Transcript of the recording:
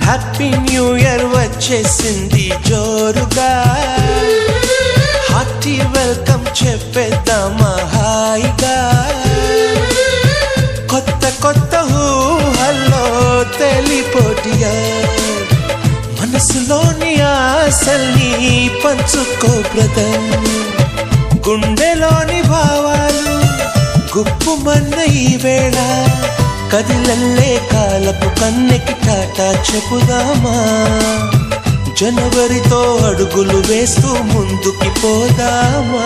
Happy new year వచ్చేసింది జోరుగా, hearty welcome చెప్పేద్దామా హాయిగా. కొత్త కొత్త ఊహల్లో తెలిపోటియా, మనసులోని ఆశల్ని పంచుకో బ్రదర్. గుండెలోని భావాలు గుప్పుమన్న ఈ వేళ, కదిలల్లే కాలపు కన్నెకి టాటా చెప్పుదామా. జనవరితో అడుగులు వేస్తూ ముందుకి పోదామా.